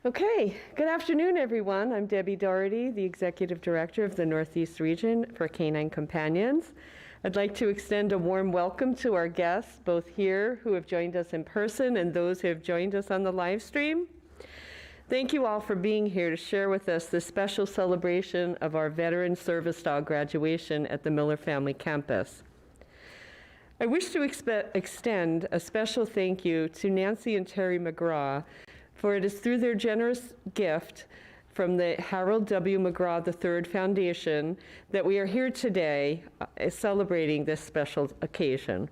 Okay, good afternoon, everyone. I'm Debbie Doherty, the Executive Director of the Northeast Region for Canine Companions. I'd like to extend a warm welcome to our guests, both here who have joined us in person and those who have joined us on the live stream. Thank you all for being here to share with us this special celebration of our Veteran Service Dog graduation at the Miller Family Campus. I wish to extend a special thank you to Nancy and Terry McGraw, for it is through their generous gift from the Harold W. McGraw III Foundation that we are here today celebrating this special occasion.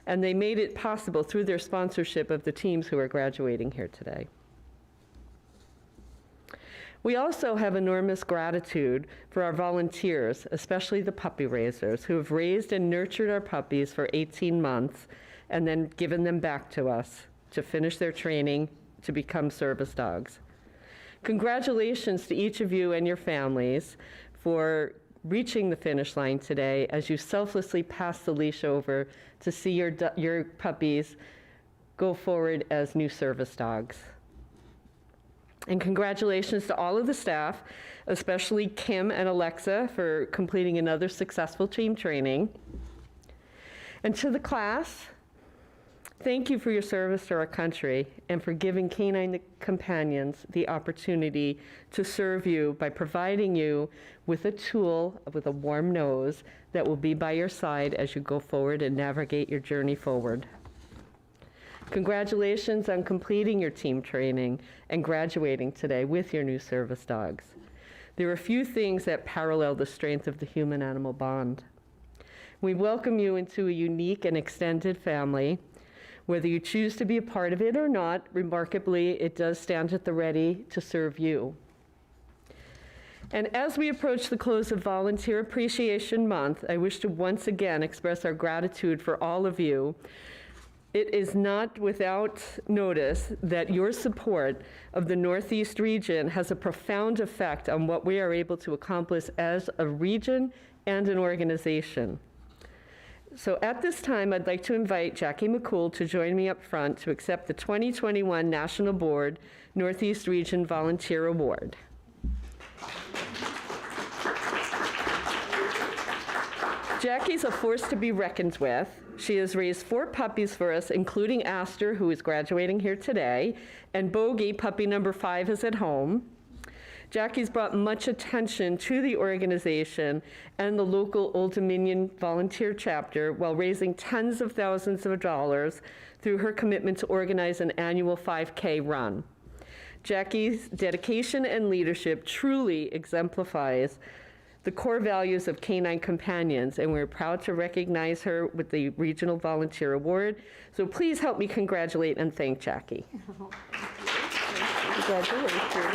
And they made it possible through their sponsorship of the teams who are graduating here today. We also have enormous gratitude for our volunteers, especially the puppy raisers, who have raised and nurtured our puppies for 18 months and then given them back to us to finish their training to become service dogs. Congratulations to each of you and your families for reaching the finish line today as you selflessly pass the leash over to see your puppies go forward as new service dogs. And congratulations to all of the staff, especially Kim and Alexa for completing another successful team training. And to the class, thank you for your service to our country and for giving Canine Companions the opportunity to serve you by providing you with a tool with a warm nose that will be by your side as you go forward and navigate your journey forward. Congratulations on completing your team training and graduating today with your new service dogs. There are few things that parallel the strength of the human-animal bond. We welcome you into a unique and extended family. Whether you choose to be a part of it or not, remarkably, it does stand at the ready to serve you. And as we approach the close of Volunteer Appreciation Month, I wish to once again express our gratitude for all of you. It is not without notice that your support of the Northeast region has a profound effect on what we are able to accomplish as a region and an organization. So at this time, I'd like to invite Jackie McCool to join me up front to accept the 2021 National Board Northeast Region Volunteer Award. Jackie's a force to be reckoned with. She has raised 4 puppies for us, including Aster, who is graduating here today, and Bogey, puppy number 5, is at home. Jackie's brought much attention to the organization and the local Old Dominion volunteer chapter while raising tens of thousands of dollars through her commitment to organize an annual 5K run. Jackie's dedication and leadership truly exemplifies the core values of Canine Companions, and we're proud to recognize her with the Regional Volunteer Award. So please help me congratulate and thank Jackie. Congratulations. Thank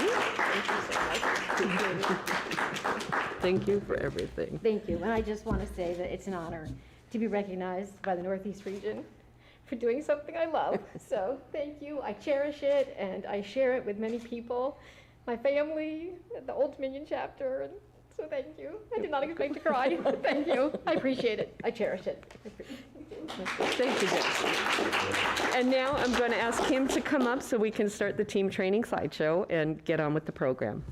you so much. Thank you for everything. Thank you. And I just want to say that it's an honor to be recognized by the Northeast region for doing something I love. So thank you. I cherish it and I share it with many people, my family, the Old Dominion chapter. And so thank you. I did not expect to cry. Thank you. I appreciate it. I cherish it. Thank you, Jackie. And now I'm going to ask Kim to come up so we can start the team training slideshow and get on with the program.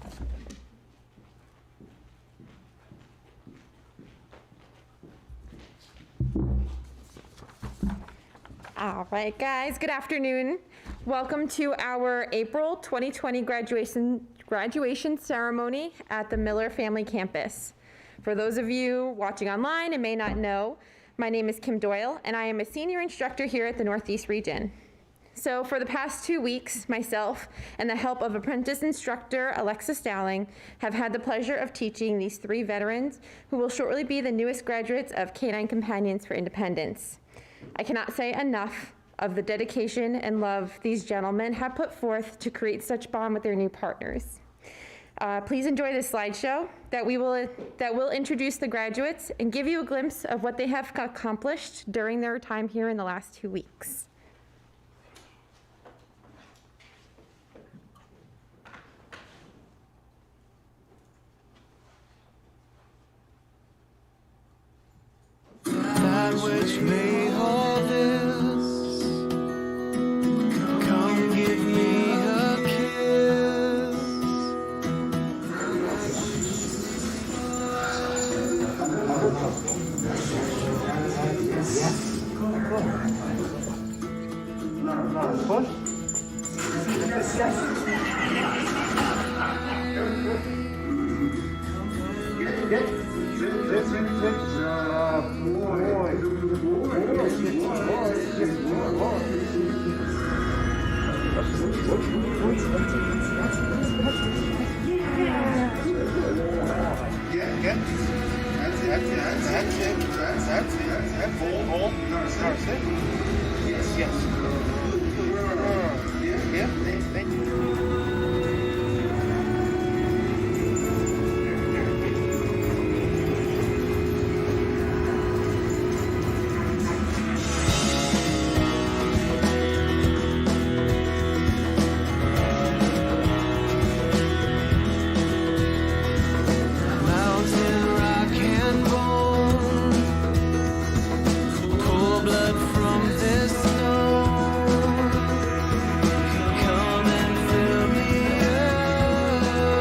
All right, guys, good afternoon. Welcome to our April 2020 graduation ceremony at the Miller Family Campus. For those of you watching online and may not know, my name is Kim Doyle, and I am a senior instructor here at the Northeast region. So for the past 2 weeks, myself and the help of apprentice instructor Alexa Stowling have had the pleasure of teaching these 3 veterans who will shortly be the newest graduates of Canine Companions for Independence. I cannot say enough of the dedication and love these gentlemen have put forth to create such bond with their new partners. Please enjoy this slideshow that will introduce the graduates and give you a glimpse of what they have accomplished during their time here in the last 2 weeks. That which made all this, come give me a kiss. Push. Get. That's it. Hold. That's it. Yes. Yeah, thank you. Mountain, rock, and bone, cold blood from this stone. Come and fill me up,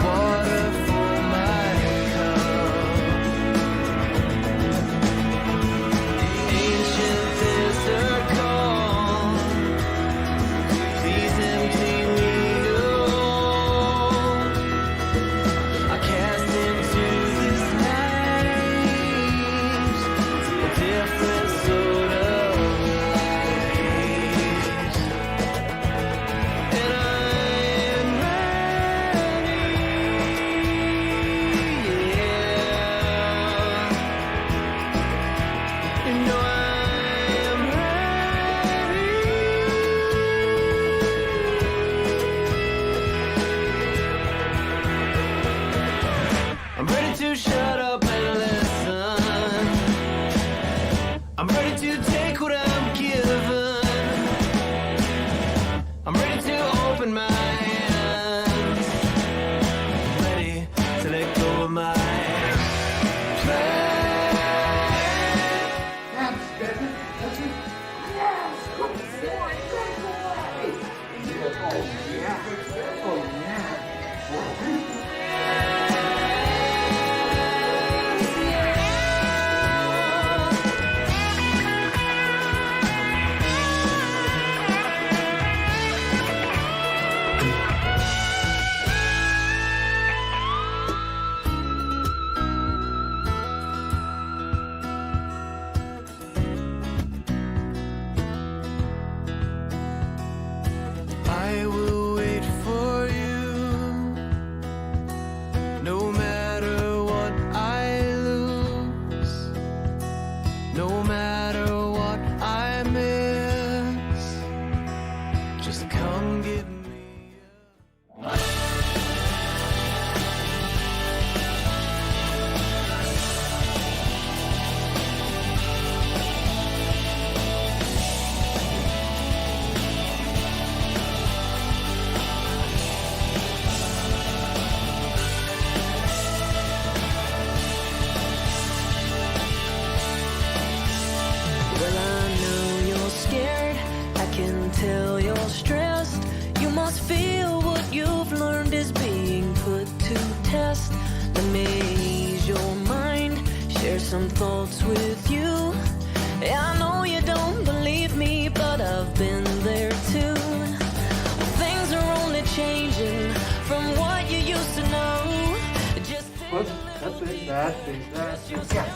water for my cup. Ancient desert calm, please empty me alone. I cast into these nights a different sort of lives, and I am ready, yeah. You know I am ready. I'm ready to shut up and listen. I'm ready to take what I'm given. I'm ready to open my hands. Ready to let go of my plans. I will wait for you, no matter what I lose, no matter what I miss. Just come give me Well, I know you're scared, I can tell you're stressed. You must feel what you've learned is being put to test. Let me ease your mind, share some thoughts with you. I know you don't believe me, but I've been there too. Things are only changing from what you used to know. Just Push. That's it. That's it. Yeah.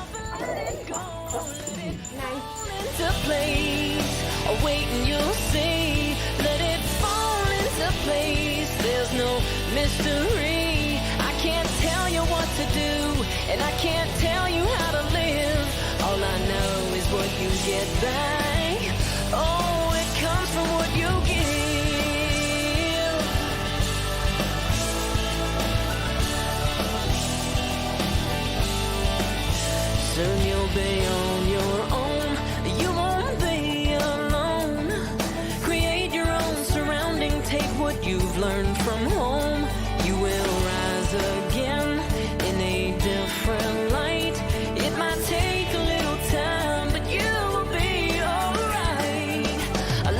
into place. Oh, wait and you'll see. Let it fall into place. There's no mystery. I can't tell you what to do, and I can't tell you how to live. All I know is what you get back. Oh, it comes from what you give. Soon you'll be on your own. You won't be alone. Create your own surrounding. Take what you've learned from home. You will rise again in a different light. It might take a little time, but you will be alright.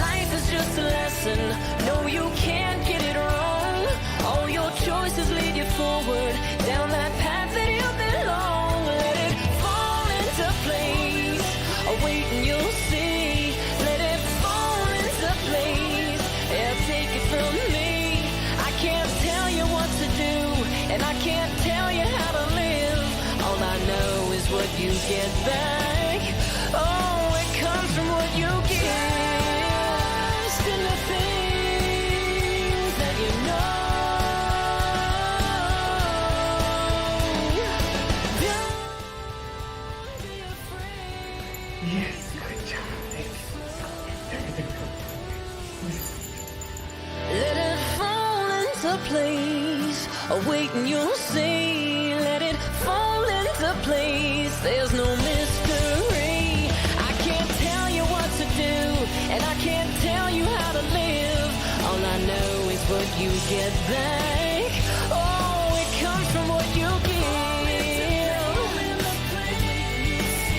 Life is just a lesson. No, you can't get it wrong. All your choices lead you forward down that path that you belong. Let it fall into place. Oh, wait and you'll see. Let it get back. Oh, it comes from what you give. In the things that you know. Don't be afraid. Yes, good job. Thank you. Let it fall into place. Waiting, you'll see. Let it fall into place. There's no mystery. I can't tell you what to do, and I can't tell you how to live. All I know is what you get back. Oh, it comes from what you give.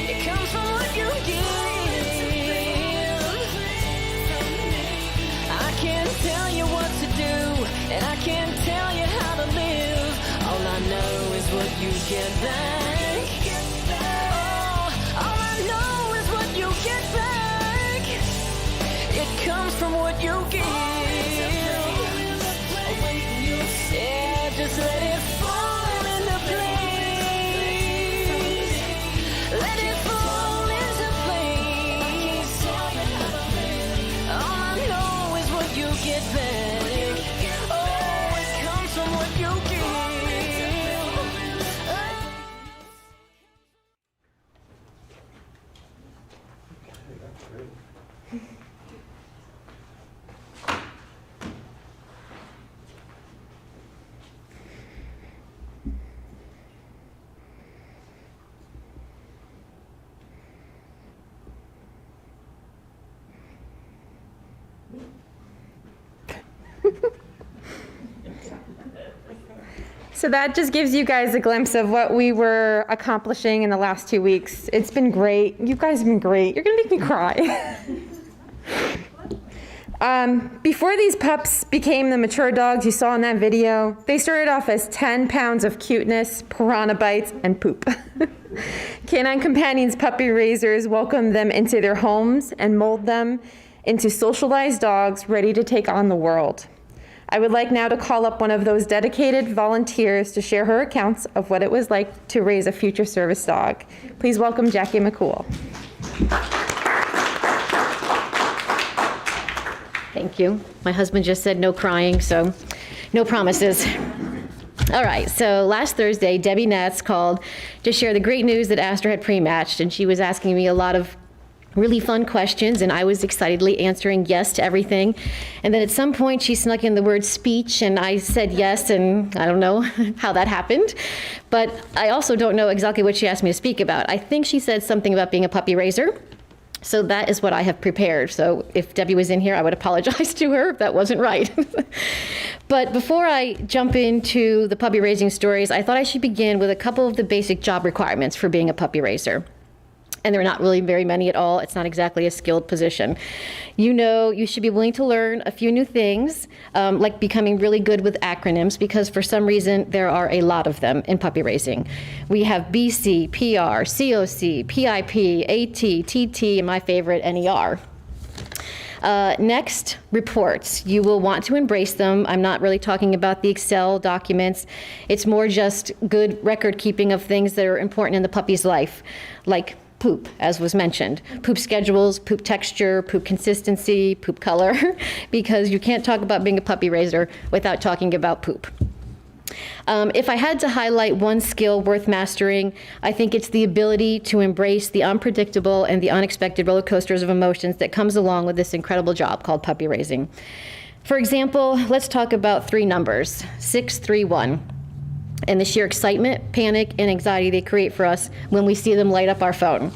It comes from what you give. I can't tell you what to do, and I can't tell you how to live. All I know is what you get back. Oh, all I know is what you get back. It comes from what you give. Yeah, just let it fall into place. Let it fall into place. All I know is what you get back. Oh, it comes from what you give. So that just gives you guys a glimpse of what we were accomplishing in the last 2 weeks. It's been great. You guys have been great. You're gonna make me cry. Before these pups became the mature dogs you saw in that video, they started off as 10 pounds of cuteness, piranha bites, and poop. Canine Companions puppy raisers welcomed them into their homes and mold them into socialized dogs ready to take on the world. I would like now to call up one of those dedicated volunteers to share her accounts of what it was like to raise a future service dog. Please welcome Jackie McCool. Thank you. My husband just said no crying, so no promises. All right, so last Thursday, Debbie Natz called to share the great news that Astor had pre-matched, and she was asking me a lot of really fun questions, and I was excitedly answering yes to everything. And then at some point, she snuck in the word speech, and I said yes, and I don't know how that happened. But I also don't know exactly what she asked me to speak about. I think she said something about being a puppy raiser. So that is what I have prepared. So if Debbie was in here, I would apologize to her if that wasn't right. But before I jump into the puppy raising stories, I thought I should begin with a couple of the basic job requirements for being a puppy raiser. And there are not really very many at all. It's not exactly a skilled position. You know, you should be willing to learn a few new things, like becoming really good with acronyms, because for some reason there are a lot of them in puppy raising. We have BC, PR, COC, PIP, AT, TT, and my favorite, NER. Next, reports. You will want to embrace them. I'm not really talking about the Excel documents. It's more just good record keeping of things that are important in the puppy's life, like poop, as was mentioned. Poop schedules, poop texture, poop consistency, poop color, because you can't talk about being a puppy raiser without talking about poop. If I had to highlight one skill worth mastering, I think it's the ability to embrace the unpredictable and the unexpected roller coasters of emotions that comes along with this incredible job called puppy raising. For example, let's talk about 3 numbers, 631. And the sheer excitement, panic, and anxiety they create for us when we see them light up our phone.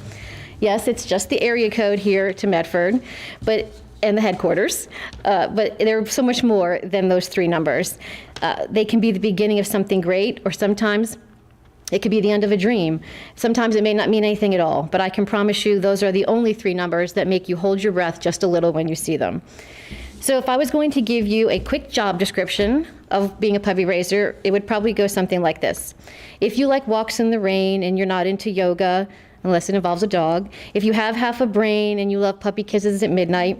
Yes, it's just the area code here to Medford, and the headquarters, but they're so much more than those 3 numbers. They can be the beginning of something great, or sometimes it could be the end of a dream. Sometimes it may not mean anything at all, but I can promise you those are the only 3 numbers that make you hold your breath just a little when you see them. So if I was going to give you a quick job description of being a puppy raiser, it would probably go something like this. If you like walks in the rain and you're not into yoga, unless it involves a dog, if you have half a brain and you love puppy kisses at midnight,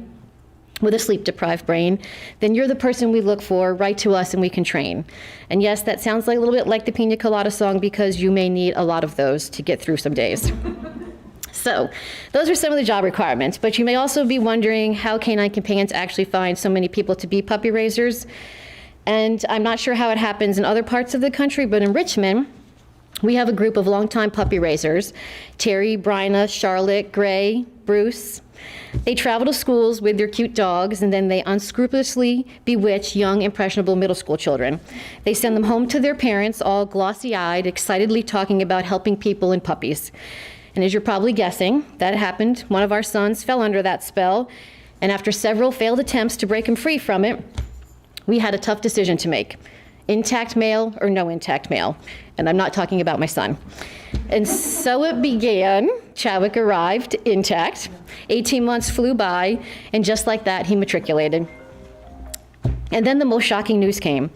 with a sleep-deprived brain, then you're the person we look for. Write to us and we can train. And yes, that sounds like a little bit like the Pina Colada song, because you may need a lot of those to get through some days. So those are some of the job requirements, but you may also be wondering how Canine Companions actually find so many people to be puppy raisers. And I'm not sure how it happens in other parts of the country, but in Richmond, we have a group of longtime puppy raisers: Terry, Bryna, Charlotte, Gray, Bruce. They travel to schools with their cute dogs, and then they unscrupulously bewitch young, impressionable middle school children. They send them home to their parents, all glossy-eyed, excitedly talking about helping people and puppies. And as you're probably guessing, that happened. One of our sons fell under that spell, and after several failed attempts to break him free from it, we had a tough decision to make: intact male or no intact male. And I'm not talking about my son. And so it began. Chadwick arrived intact. 18 months flew by, and just like that, he matriculated. And then the most shocking news came.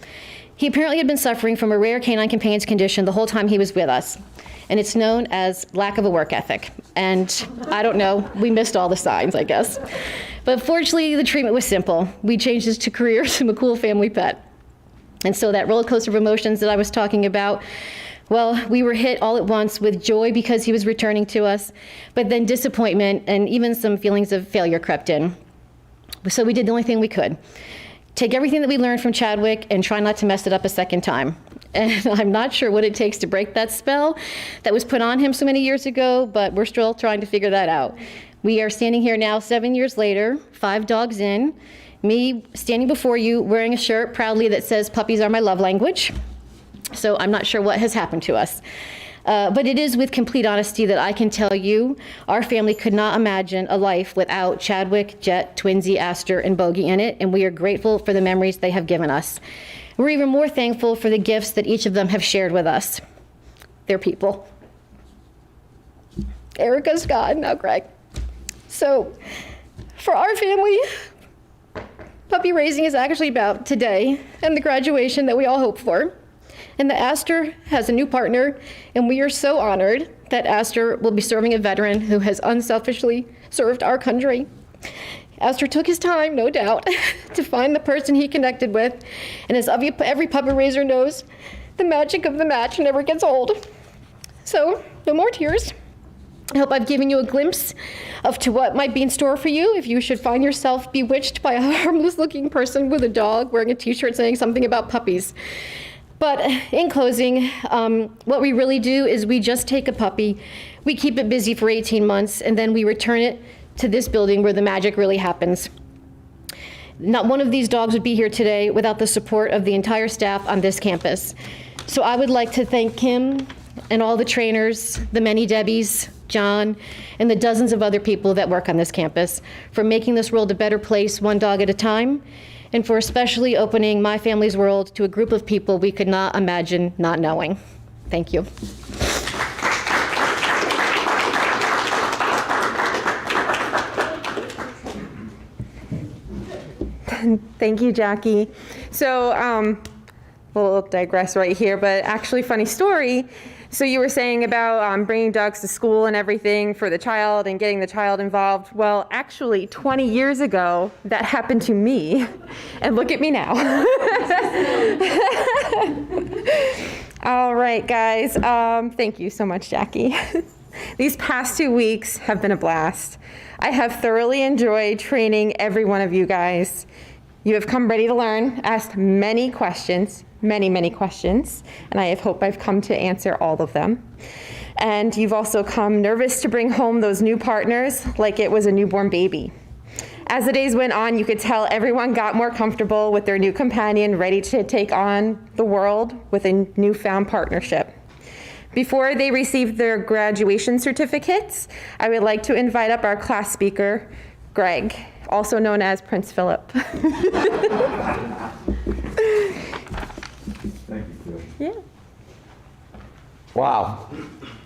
He apparently had been suffering from a rare canine companions condition the whole time he was with us. And it's known as lack of a work ethic. And I don't know, we missed all the signs, I guess. But fortunately, the treatment was simple. We changed his career to a cool family pet. And so that roller coaster of emotions that I was talking about, well, we were hit all at once with joy because he was returning to us, but then disappointment and even some feelings of failure crept in. So we did the only thing we could: take everything that we learned from Chadwick and try not to mess it up a second time. And I'm not sure what it takes to break that spell that was put on him so many years ago, but we're still trying to figure that out. We are standing here now 7 years later, 5 dogs in, me standing before you wearing a shirt proudly that says "Puppies are my love language." So I'm not sure what has happened to us. But it is with complete honesty that I can tell you our family could not imagine a life without Chadwick, Jet, Twinsy, Aster, and Bogey in it, and we are grateful for the memories they have given us. We're even more thankful for the gifts that each of them have shared with us. They're people. Erica's gone, now Greg. So for our family, puppy raising is actually about today and the graduation that we all hope for. And that Aster has a new partner, and we are so honored that Aster will be serving a veteran who has unselfishly served our country. Aster took his time, no doubt, to find the person he connected with, and as every puppy raiser knows, the magic of the match never gets old. So, no more tears. I hope I've given you a glimpse of to what might be in store for you if you should find yourself bewitched by a harmless-looking person with a dog wearing a t-shirt saying something about puppies. But in closing, what we really do is we just take a puppy, we keep it busy for 18 months, and then we return it to this building where the magic really happens. Not one of these dogs would be here today without the support of the entire staff on this campus. So I would like to thank Kim and all the trainers, the many Debbies, John, and the dozens of other people that work on this campus for making this world a better place, one dog at a time, and for especially opening my family's world to a group of people we could not imagine not knowing. Thank you. Thank you, Jackie. So we'll digress right here, but actually funny story. So you were saying about bringing dogs to school and everything for the child and getting the child involved. Well, actually 20 years ago, that happened to me. And look at me now. All right, guys. Thank you so much, Jackie. These past 2 weeks have been a blast. I have thoroughly enjoyed training every one of you guys. You have come ready to learn, asked many questions, many questions, and I hope I've come to answer all of them. And you've also come nervous to bring home those new partners like it was a newborn baby. As the days went on, you could tell everyone got more comfortable with their new companion, ready to take on the world with a newfound partnership. Before they receive their graduation certificates, I would like to invite up our class speaker, Greg, also known as Prince Philip. Thank you, Chris. Yeah. Wow.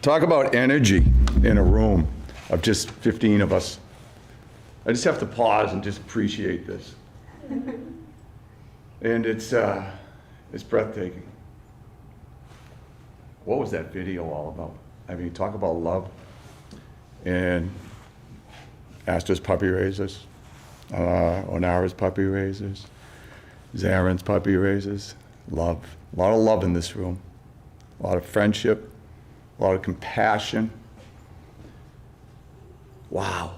Talk about energy in a room of just 15 of us. I just have to pause and just appreciate this. And it's breathtaking. What was that video all about? I mean, talk about love and Aster's puppy raisers. Onara's puppy raisers, Zaren's puppy raisers. Love, a lot of love in this room, a lot of friendship, a lot of compassion. Wow.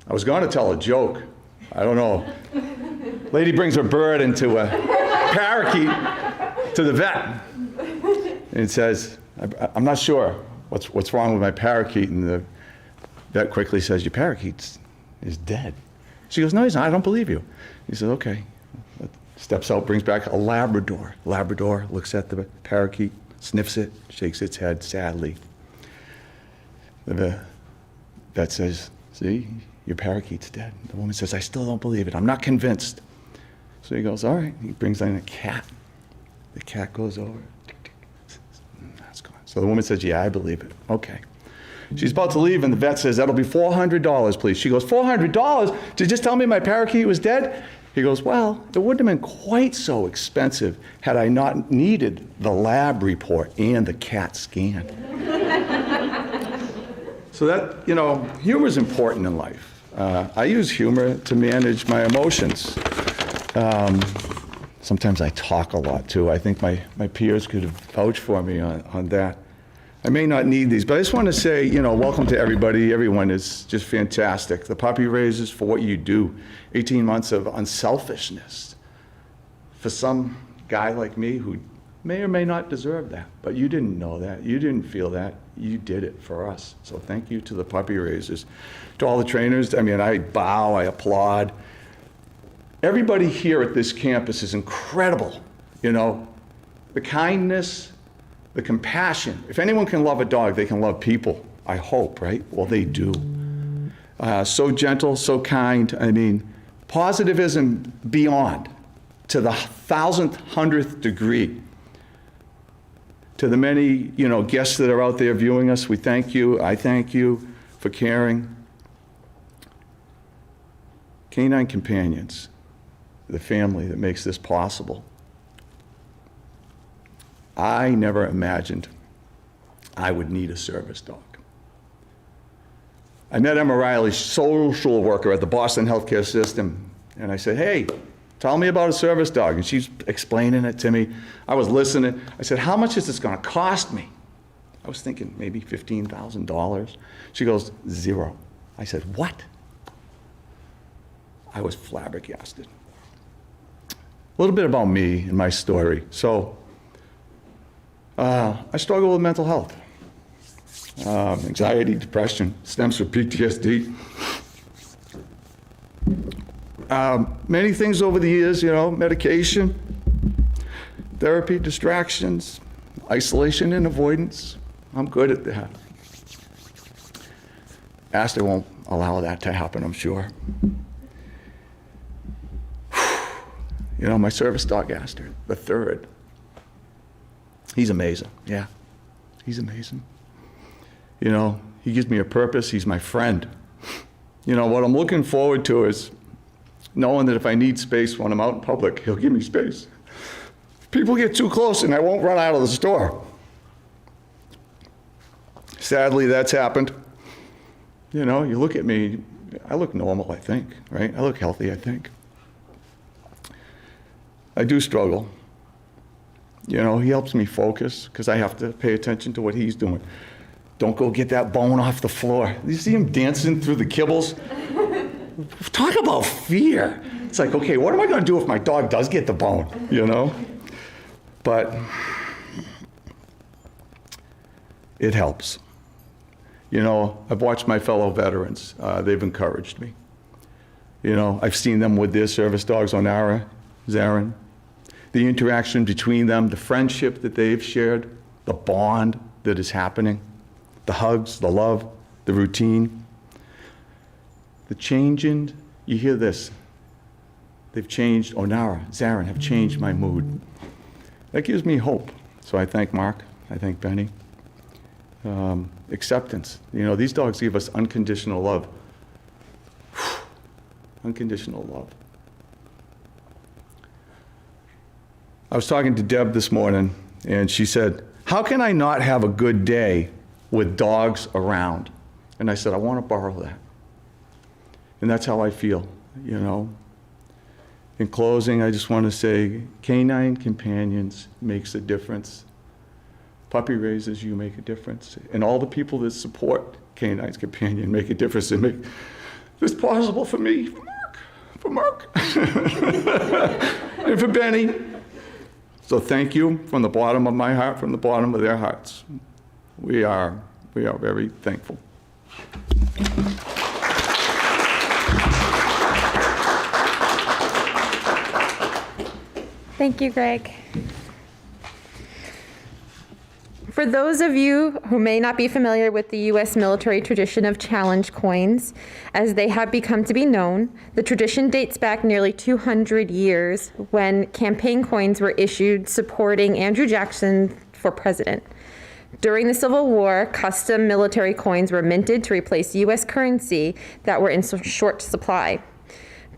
I was going to tell a joke. I don't know. Lady brings her bird into a parakeet to the vet. And it says, I'm not sure what's wrong with my parakeet. And the vet quickly says, your parakeet is dead. She goes, no, he's not. I don't believe you. He says, okay. Steps out, brings back a Labrador. Labrador looks at the parakeet, sniffs it, shakes its head sadly. The vet says, see, your parakeet's dead. The woman says, I still don't believe it. I'm not convinced. So he goes, all right. He brings in a cat. The cat goes over. Tick, tick. That's gone. So the woman says, yeah, I believe it. Okay. She's about to leave, and the vet says, that'll be $400, please. She goes, $400? Did you just tell me my parakeet was dead? He goes, well, it wouldn't have been quite so expensive had I not needed the lab report and the CAT scan. So that, humor is important in life. I use humor to manage my emotions. Sometimes I talk a lot, too. I think my peers could vouch for me on that. I may not need these, but I just want to say, welcome to everybody. Everyone is just fantastic. The puppy raisers, for what you do, 18 months of unselfishness. For some guy like me who may or may not deserve that, but you didn't know that. You didn't feel that. You did it for us. So thank you to the puppy raisers. To all the trainers, I bow, I applaud. Everybody here at this campus is incredible. The kindness, the compassion. If anyone can love a dog, they can love people, I hope, right? Well, they do. So gentle, so kind. Positivism beyond, to the 1,000th degree. To the many, guests that are out there viewing us, we thank you. I thank you for caring. Canine Companions, the family that makes this possible. I never imagined I would need a service dog. I met Emma Riley, social worker at the Boston healthcare system, and I said, hey, tell me about a service dog. And she's explaining it to me. I was listening. I said, how much is this going to cost me? I was thinking maybe $15,000. She goes, $0. I said, what? I was flabbergasted. A little bit about me and my story. So, I struggle with mental health. Anxiety, depression, stems from PTSD. Many things over the years, medication, therapy, distractions, isolation and avoidance. I'm good at that. Aster won't allow that to happen, I'm sure. My service dog, Aster, the third. He's amazing, yeah. He's amazing. He gives me a purpose. He's my friend. What I'm looking forward to is knowing that if I need space when I'm out in public, he'll give me space. If people get too close and I won't run out of the store. Sadly, that's happened. You look at me, I look normal, I think, right? I look healthy, I think. I do struggle. He helps me focus because I have to pay attention to what he's doing. Don't go get that bone off the floor. You see him dancing through the kibbles? Talk about fear. It's like, okay, what am I going to do if my dog does get the bone, But it helps. I've watched my fellow veterans. They've encouraged me. I've seen them with their service dogs, Onara, Zaren. The interaction between them, the friendship that they've shared, the bond that is happening, the hugs, the love, the routine. The changing, you hear this, they've changed, Onara, Zaren have changed my mood. That gives me hope. So I thank Mark, I thank Benny. Acceptance, these dogs give us unconditional love. Unconditional love. I was talking to Deb this morning, and she said, how can I not have a good day with dogs around? And I said, I want to borrow that. And that's how I feel. you know. In closing, I just want to say, Canine Companions makes a difference. Puppy raisers, you make a difference. And all the people that support Canine Companion make a difference and make this possible for me, for Mark, and for Benny. So thank you from the bottom of my heart, from the bottom of their hearts. We are very thankful. Thank you, Greg. For those of you who may not be familiar with the U.S. military tradition of challenge coins, as they have become to be known, the tradition dates back nearly 200 years when campaign coins were issued supporting Andrew Jackson for president. During the Civil War, custom military coins were minted to replace U.S. currency that were in short supply.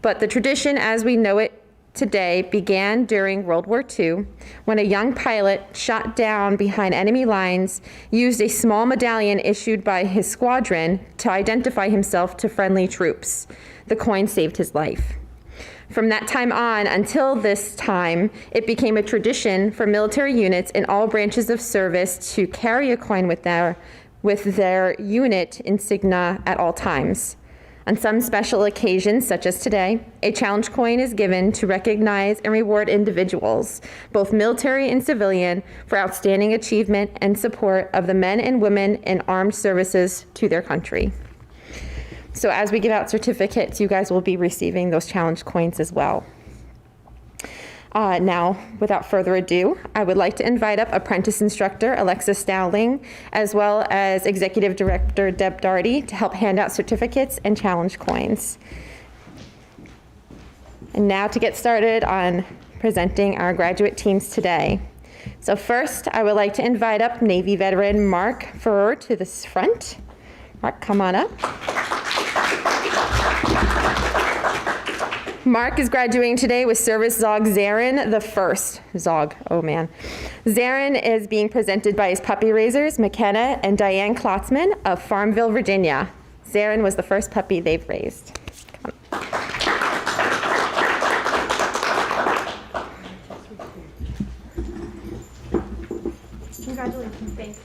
But the tradition as we know it today began during World War II, when a young pilot shot down behind enemy lines used a small medallion issued by his squadron to identify himself to friendly troops. The coin saved his life. From that time on until this time, it became a tradition for military units in all branches of service to carry a coin with their unit insignia at all times. On some special occasions, such as today, a challenge coin is given to recognize and reward individuals, both military and civilian, for outstanding achievement and support of the men and women in armed services to their country. So as we give out certificates, you guys will be receiving those challenge coins as well. Now, without further ado, I would like to invite up apprentice instructor Alexis Dowling, as well as executive director Deb Darty, to help hand out certificates and challenge coins. And now to get started on presenting our graduate teams today. So first, I would like to invite up Navy veteran Mark Ferrer to this front. Mark, come on up. Mark is graduating today with Service Zog Zarin the First. Zog, oh man. Zarin is being presented by his puppy raisers, McKenna and Diane Klotzman of Farmville, Virginia. Zarin was the first puppy they've raised. Come on. Congratulations, thank you.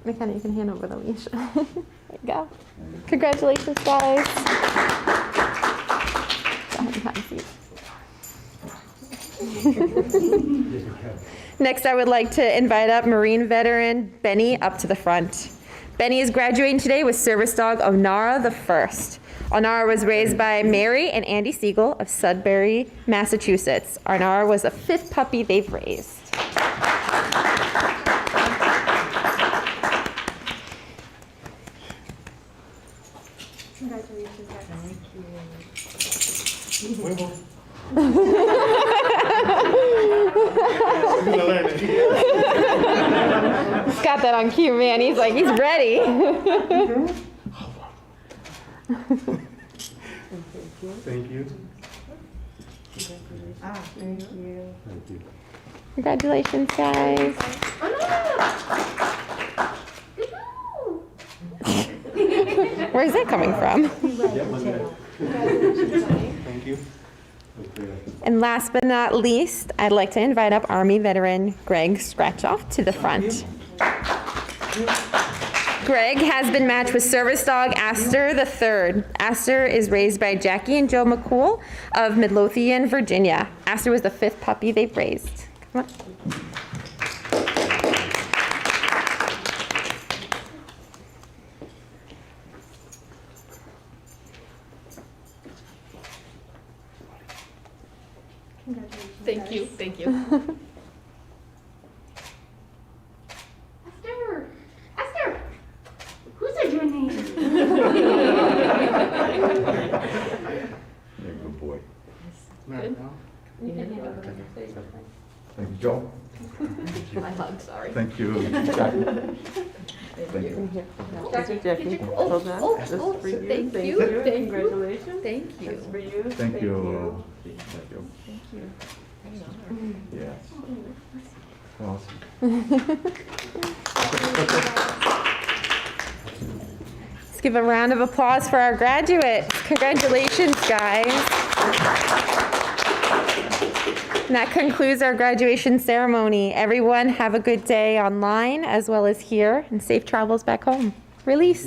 McKenna, you can hand over the leash. There you go. Congratulations, guys. Go ahead and have a seat. Next, I would like to invite up Marine veteran Benny up to the front. Benny is graduating today with service dog Onara the First. Onara was raised by Mary and Andy Siegel of Sudbury, Massachusetts. Onara was the 5th puppy they've raised. Congratulations, guys. Thank you. Got that on cue, man. He's like, he's ready. Thank you. Thank you. Thank you. Congratulations, guys. Where's that coming from? Thank you. And last but not least, I'd like to invite up Army veteran Greg Scratchoff to the front. Greg has been matched with service dog Astor III. Astor is raised by Jackie and Joe McCool of Midlothian, Virginia. Astor was the 5th puppy they've raised. Come on. Thank you, thank you. Esther! Esther! Who said your name? You're a good boy. Good. You can handle it. Thank you, Joe. My hug, sorry. Thank you, Jackie. Thank you. Jackie, Oh, hold on. oh, This oh, is for you. thank you, thank you. Congratulations. Thank you. This is for you. Thank you. Thank you. Yes. Awesome. Let's give a round of applause for our graduates. Congratulations, guys. And that concludes our graduation ceremony. Everyone have a good day online as well as here, and safe travels back home. Release.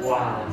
Wow.